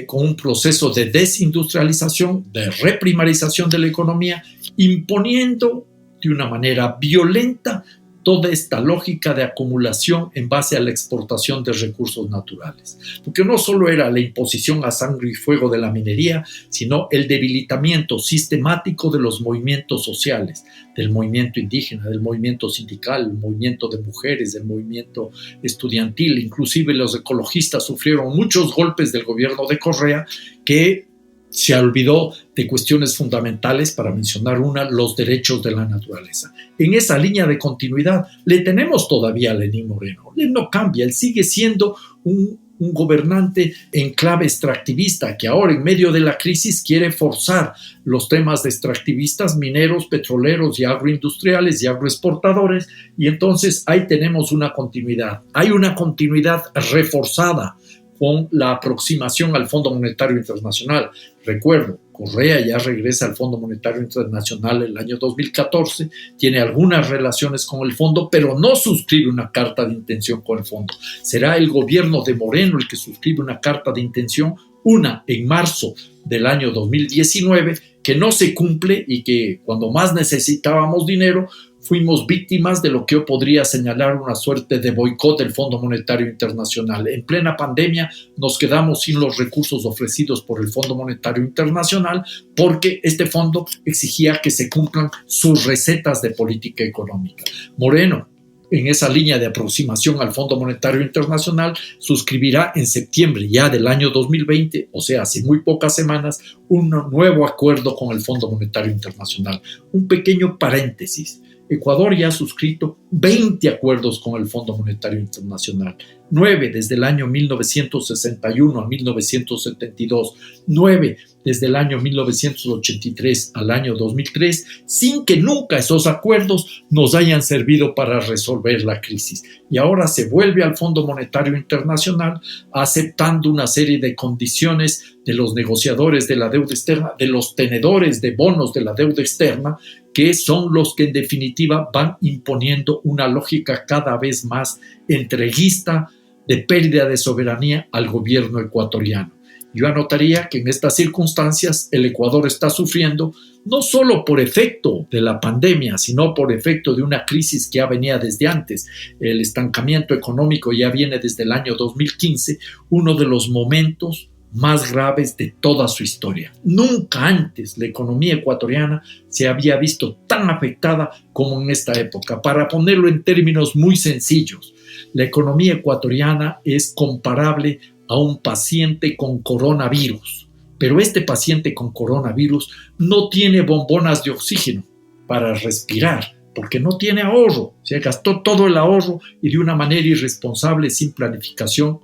[SPEAKER 5] con un proceso de desindustrialización, de reprimarización de la economía, imponiendo de una manera violenta toda esta lógica de acumulación en base a la exportación de recursos naturales. Porque no solo era la imposición a sangre y fuego de la minería, sino el debilitamiento sistemático de los movimientos sociales, del movimiento indígena, del movimiento sindical, del movimiento de mujeres, del movimiento estudiantil. Inclusive los ecologistas sufrieron muchos golpes del gobierno de Correa, que se olvidó de cuestiones fundamentales, para mencionar una, los derechos de la naturaleza. En esa línea de continuidad le tenemos todavía a Lenín Moreno. Él no cambia, él sigue siendo un gobernante en clave extractivista, que ahora en medio de la crisis quiere forzar los temas de extractivistas, mineros, petroleros y agroindustriales y agroexportadores, y entonces ahí tenemos una continuidad. Hay una continuidad reforzada con la aproximación al Fondo Monetario Internacional. Recuerdo, Correa ya regresa al Fondo Monetario Internacional el año 2014, tiene algunas relaciones con el fondo, pero no suscribe una carta de intención con el fondo. Será el gobierno de Moreno el que suscribe una carta de intención, una en marzo del año 2019, que no se cumple y que cuando más necesitábamos dinero, fuimos víctimas de lo que yo podría señalar una suerte de boicot del Fondo Monetario Internacional. En plena pandemia nos quedamos sin los recursos ofrecidos por el Fondo Monetario Internacional porque este fondo exigía que se cumplan sus recetas de política económica. Moreno, en esa línea de aproximación al Fondo Monetario Internacional, suscribirá en septiembre ya del año 2020, o sea, hace muy pocas semanas, un nuevo acuerdo con el Fondo Monetario Internacional. Un pequeño paréntesis. Ecuador ya ha suscrito 20 acuerdos con el Fondo Monetario Internacional, 9 desde el año 1961 a 1972, 9 desde el año 1983 al año 2003, sin que nunca esos acuerdos nos hayan servido para resolver la crisis. Y ahora se vuelve al Fondo Monetario Internacional aceptando una serie de condiciones de los negociadores de la deuda externa, de los tenedores de bonos de la deuda externa, que son los que en definitiva van imponiendo una lógica cada vez más entreguista de pérdida de soberanía al gobierno ecuatoriano. Yo anotaría que en estas circunstancias el Ecuador está sufriendo no solo por efecto de la pandemia, sino por efecto de una crisis que ya venía desde antes. El estancamiento económico ya viene desde el año 2015, uno de los momentos más graves de toda su historia. Nunca antes la economía ecuatoriana se había visto tan afectada como en esta época. Para ponerlo en términos muy sencillos, la economía ecuatoriana es comparable a un paciente con coronavirus, pero este paciente con coronavirus no tiene bombonas de oxígeno para respirar, porque no tiene ahorro, se gastó todo el ahorro y de una manera irresponsable, sin planificación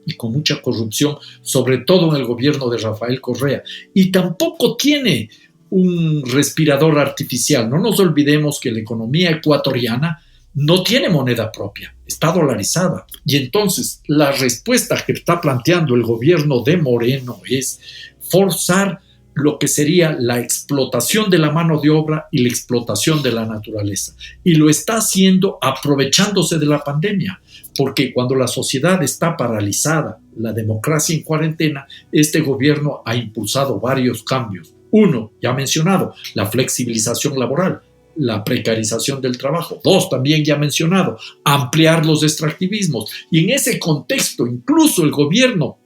[SPEAKER 5] y con mucha corrupción, sobre todo en el gobierno de Rafael Correa. Y tampoco tiene un respirador artificial. No nos olvidemos que la economía ecuatoriana no tiene moneda propia, está dolarizada. Y entonces la respuesta que está planteando el gobierno de Moreno es forzar lo que sería la explotación de la mano de obra y la explotación de la naturaleza. Y lo está haciendo aprovechándose de la pandemia, porque cuando la sociedad está paralizada, la democracia en cuarentena, este gobierno ha impulsado varios cambios. Uno, ya mencionado, la flexibilización laboral, la precarización del trabajo. Dos, también ya mencionado, ampliar los extractivismos. Y en ese contexto, incluso el gobierno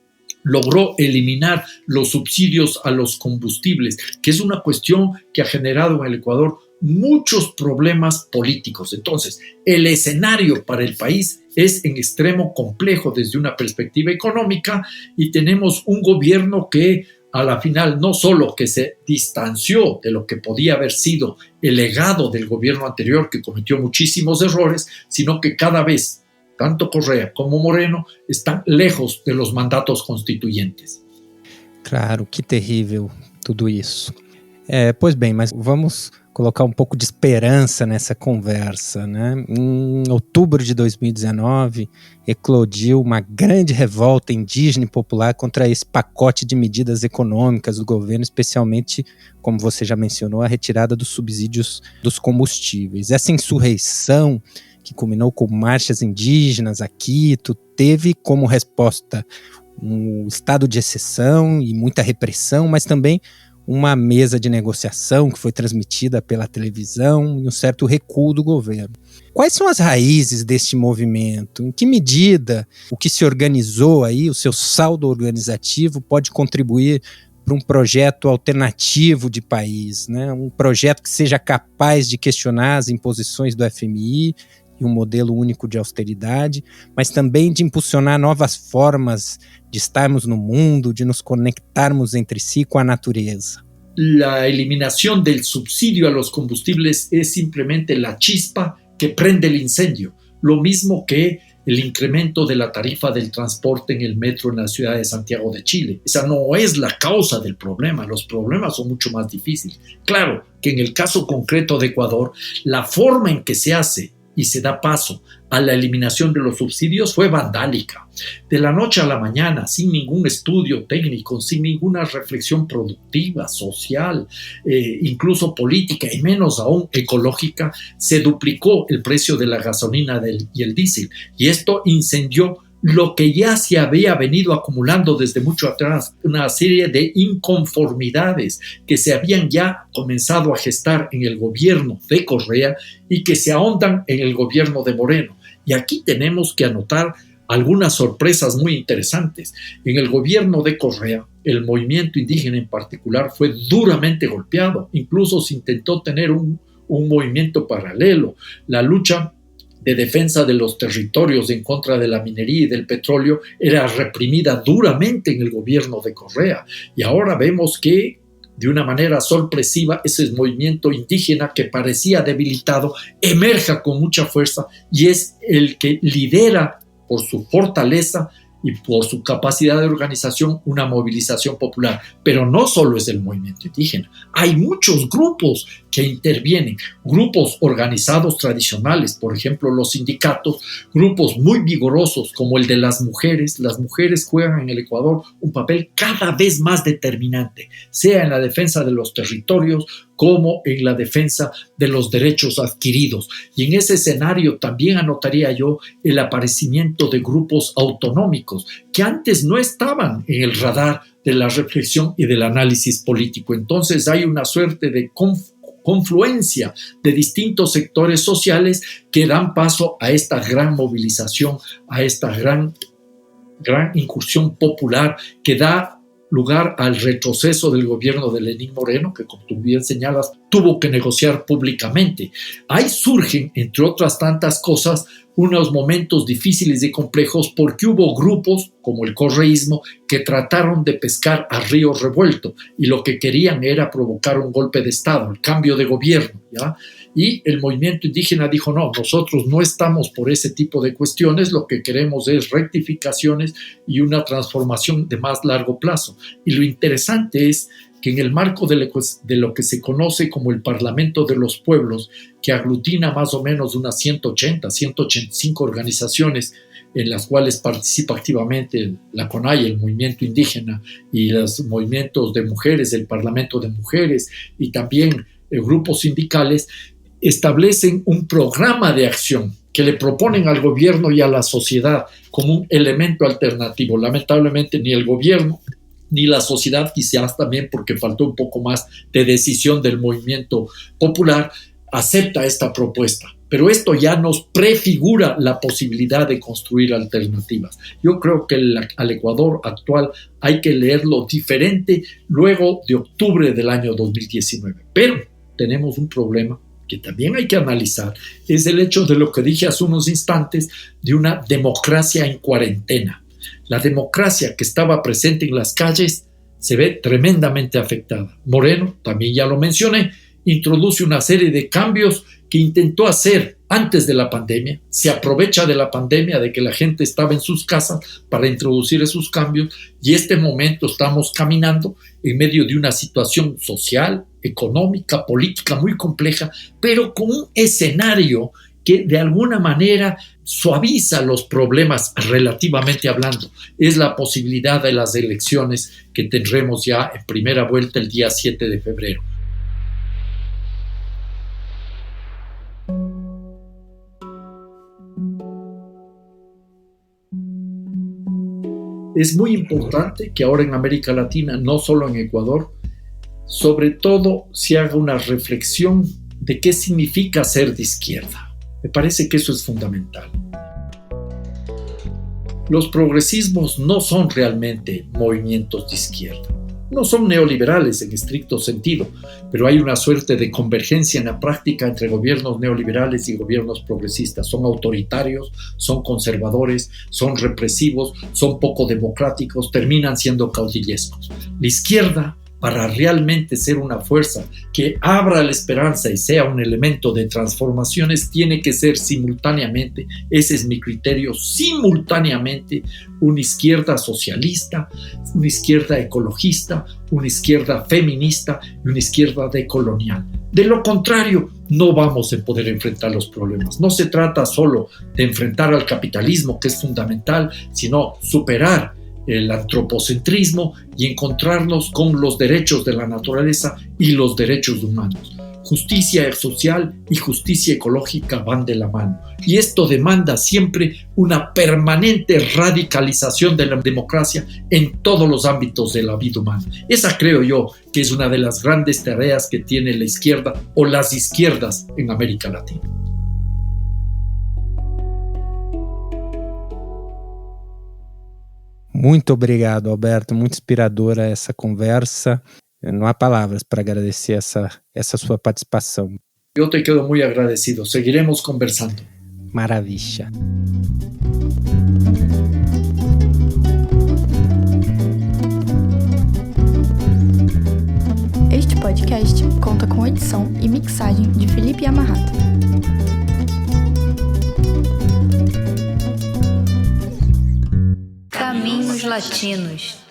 [SPEAKER 5] logró eliminar los subsidios a los combustibles, que es una cuestión que ha generado en el Ecuador muchos problemas políticos. Entonces, el escenario para el país es en extremo complejo desde una perspectiva económica y tenemos un gobierno que a la final no solo que se distanció de lo que podía haber sido el legado del gobierno anterior, que cometió muchísimos errores, sino que cada vez tanto Correa como Moreno están lejos de los mandatos constituyentes.
[SPEAKER 2] Claro, que terrível tudo isso. Pois bem, mas vamos colocar pouco de esperança nessa conversa, né? Em outubro de 2019, eclodiu uma grande revolta indígena e popular contra esse pacote de medidas econômicas do governo, especialmente, como você já mencionou, a retirada dos subsídios dos combustíveis. Essa insurreição, que culminou com marchas indígenas a Quito, teve como resposta um estado de exceção e muita repressão, mas também uma mesa de negociação que foi transmitida pela televisão e um certo recuo do governo. Quais são as raízes deste movimento? Em que medida o que se organizou aí, o seu saldo organizativo, pode contribuir para um projeto alternativo de país, né? Um projeto que seja capaz de questionar as imposições do FMI e um modelo único de austeridade, mas também de impulsionar novas formas de estarmos no mundo, de nos conectarmos entre si com a natureza.
[SPEAKER 5] La eliminación del subsidio a los combustibles es simplemente la chispa que prende el incendio, lo mismo que el incremento de la tarifa del transporte en el metro en la ciudad de Santiago de Chile. Esa no es la causa del problema, los problemas son mucho más difíciles. Claro que en el caso concreto de Ecuador, la forma en que se hace y se da paso a la eliminación de los subsidios fue vandálica. De la noche a la mañana, sin ningún estudio técnico, sin ninguna reflexión productiva, social, incluso política y menos aún ecológica, se duplicó el precio de la gasolina y el diésel. Y esto incendió lo que ya se había venido acumulando desde mucho atrás, una serie de inconformidades que se habían ya comenzado a gestar en el gobierno de Correa y que se ahondan en el gobierno de Moreno. Y aquí tenemos que anotar algunas sorpresas muy interesantes. En el gobierno de Correa, el movimiento indígena en particular fue duramente golpeado. Incluso se intentó tener un movimiento paralelo. La lucha de defensa de los territorios en contra de la minería y del petróleo era reprimida duramente en el gobierno de Correa. Y ahora vemos que de una manera sorpresiva ese movimiento indígena que parecía debilitado emerge con mucha fuerza y es el que lidera por su fortaleza y por su capacidad de organización una movilización popular. Pero no solo es el movimiento indígena, hay muchos grupos que intervienen, grupos organizados tradicionales, por ejemplo los sindicatos, grupos muy vigorosos como el de las mujeres. Las mujeres juegan en el Ecuador un papel cada vez más determinante, sea en la defensa de los territorios como en la defensa de los derechos adquiridos. Y en ese escenario también anotaría yo el aparecimiento de grupos autonómicos que antes no estaban en el radar de la reflexión y del análisis político. Entonces hay una suerte de confluencia de distintos sectores sociales que dan paso a esta gran movilización, a esta gran incursión popular que da lugar al retroceso del gobierno de Lenín Moreno, que como tú bien señalas, tuvo que negociar públicamente. Ahí surgen, entre otras tantas cosas, unos momentos difíciles y complejos porque hubo grupos, como el correísmo, que trataron de pescar a río revuelto y lo que querían era provocar un golpe de Estado, el cambio de gobierno, ¿ya? Y el movimiento indígena dijo, no, nosotros no estamos por ese tipo de cuestiones, lo que queremos es rectificaciones y una transformación de más largo plazo. Y lo interesante es que en el marco de lo que se conoce como el Parlamento de los Pueblos, que aglutina más o menos unas 180, 185 organizaciones en las cuales participa activamente la CONAIE, el movimiento indígena, y los movimientos de mujeres, el Parlamento de Mujeres, y también grupos sindicales, establecen un programa de acción que le proponen al gobierno y a la sociedad como un elemento alternativo. Lamentablemente ni el gobierno ni la sociedad, quizás también porque faltó un poco más de decisión del movimiento popular, acepta esta propuesta. Pero esto ya nos prefigura la posibilidad de construir alternativas. Yo creo que al Ecuador actual hay que leerlo diferente luego de octubre del año 2019. Pero tenemos un problema que también hay que analizar, es el hecho de lo que dije hace unos instantes, de una democracia en cuarentena. La democracia que estaba presente en las calles se ve tremendamente afectada. Moreno, también ya lo mencioné, introduce una serie de cambios que intentó hacer antes de la pandemia, se aprovecha de la pandemia, de que la gente estaba en sus casas para introducir esos cambios, y este momento estamos caminando en medio de una situación social, económica, política muy compleja, pero con un escenario que de alguna manera suaviza los problemas relativamente hablando. Es la posibilidad de las elecciones que tendremos ya en primera vuelta el día 7 de febrero. Es muy importante que ahora en América Latina, no solo en Ecuador, sobre todo se haga una reflexión de qué significa ser de izquierda. Me parece que eso es fundamental. Los progresismos no son realmente movimientos de izquierda. No son neoliberales en estricto sentido, pero hay una suerte de convergencia en la práctica entre gobiernos neoliberales y gobiernos progresistas. Son autoritarios, son conservadores, son represivos, son poco democráticos, terminan siendo caudillescos. La izquierda, para realmente ser una fuerza que abra la esperanza y sea un elemento de transformaciones, tiene que ser simultáneamente, ese es mi criterio, simultáneamente una izquierda socialista, una izquierda ecologista, una izquierda feminista y una izquierda decolonial. De lo contrario, no vamos a poder enfrentar los problemas. No se trata solo de enfrentar al capitalismo, que es fundamental, sino superar el antropocentrismo y encontrarnos con los derechos de la naturaleza y los derechos humanos. Justicia social y justicia ecológica van de la mano, y esto demanda siempre una permanente radicalización de la democracia en todos los ámbitos de la vida humana. Esa creo yo que es una de las grandes tareas que tiene la izquierda o las izquierdas en América Latina.
[SPEAKER 2] Muito obrigado, Alberto. Muito inspiradora essa conversa. Não há palavras para agradecer essa sua participação.
[SPEAKER 5] Eu te quedo muito agradecido. Seguiremos conversando.
[SPEAKER 2] Maravilha.
[SPEAKER 6] Este podcast conta com edição e mixagem de Felipe Yamahata.
[SPEAKER 1] Caminhos Latinos.